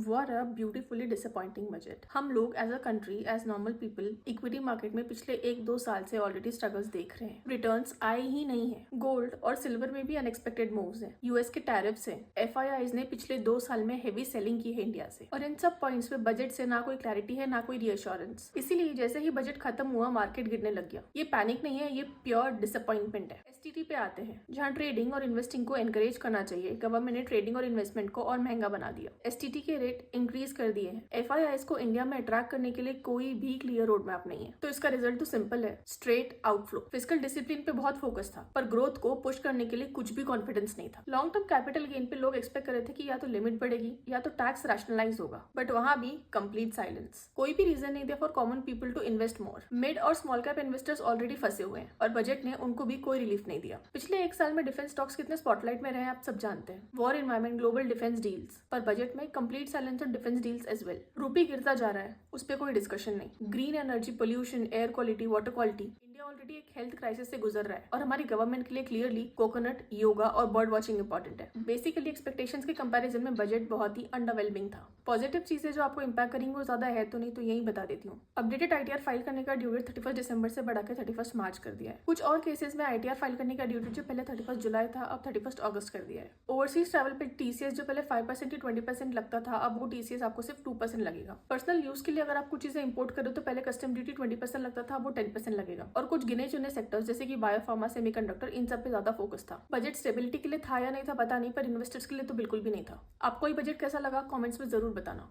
What a beautifully disappointing budget. हम लोग as a country as normal people equity market में पिछले 1-2 साल से ऑलरेडी स्ट्रगल्स देख रहे हैं। रिटर्न्स आए ही नहीं है। गोल्ड और सिल्वर में भी अनएक्सपेक्टेड मूव्स हैं। यूएस के टैरिफ्स हैं। एफआईआईज ने पिछले 2 साल में हेवी सेलिंग की है इंडिया से, और इन सब पॉइंट्स पे बजट से ना कोई क्लैरिटी है ना कोई रीअश्योरेंस। इसीलिए जैसे ही बजट खत्म हुआ मार्केट गिरने लग गया। ये पैनिक नहीं है, ये प्योर डिसअपॉइंटमेंट है। एसटीटी पे आते हैं, जहाँ ट्रेडिंग और इन्वेस्टिंग को एनकरेज करना चाहिए, गवर्नमेंट ने ट्रेडिंग और इन्वेस्टमेंट को और महंगा बना दिया। एसटीटी के रेट इंक्रीज कर दिए हैं। एफआईआईज को इंडिया में अट्रैक्ट करने के लिए कोई भी क्लियर रोड मैप नहीं है। तो इसका रिजल्ट तो सिंपल है, स्ट्रेट आउटफ्लो। फिस्कल डिसिप्लिन पे बहुत फोकस था, पर ग्रोथ को पुश करने के लिए कुछ भी कॉन्फिडेंस नहीं था। लॉन्ग टर्म कैपिटल गेन पे लोग एक्सपेक्ट कर रहे थे कि या तो लिमिट बढ़ेगी या तो टैक्स रैशनलाइज होगा, बट वहां भी कंप्लीट साइलेंस। कोई भी रीजन नहीं दिया for common people to invest more. Mid और स्मॉल कैप इन्वेस्टर्स ऑलरेडी फंसे हुए हैं और बजट ने उनको भी कोई रिलीफ नहीं दिया। पिछले 1 साल में डिफेंस स्टॉक्स कितने स्पॉटलाइट में रहे आप सब जानते हैं। War environment, global defence deals, पर बजट में complete silence on defence deals as well. Rupee गिरता जा रहा है, उस पर कोई डिस्कशन नहीं। Green energy, pollution, air quality, water quality, India already एक हेल्थ क्राइसिस से गुजर रहा है और हमारी गवर्नमेंट के लिए क्लियरली कोकोनट, योगा और बर्ड वॉचिंग इंपॉर्टेंट है। बेसिकली एक्सपेक्टेशंस के कंपैरिजन में बजट बहुत ही अंडरवेलमिंग था। पॉजिटिव चीजें जो आपको इंपैक्ट करेंगी वो ज्यादा है तो नहीं, तो यही बता देती हूँ। अपडेटेड आईटीआर फाइल करने का ड्यू डेट 31 दिसंबर से बढ़ाकर 31 मार्च कर दिया है। कुछ और केसेस में आईटीआर फाइल करने का ड्यू डेट जो पहले 31 जुलाई था अब 31 अगस्त कर दिया है। ओवरसीज ट्रैवल पे टीसीएस जो पहले 5% की 20% लगता था, अब वो टीसीएस आपको सिर्फ 2% लगेगा। पर्सनल यूज के लिए अगर आप कुछ चीजें इंपोर्ट करो तो पहले कस्टम ड्यूटी 20% लगता था, अब वो 10% लगेगा। और कुछ गिने चुने सेक्टर्स जैसे कि बायोफार्मा, सेमीकंडक्टर, इन सब पे ज्यादा फोकस था। बजट स्टेबिलिटी के लिए था या नहीं था पता नहीं, पर इन्वेस्टर्स के लिए तो बिल्कुल भी नहीं था। आपको ये बजट कैसा लगा कमेंट्स में जरूर बताना।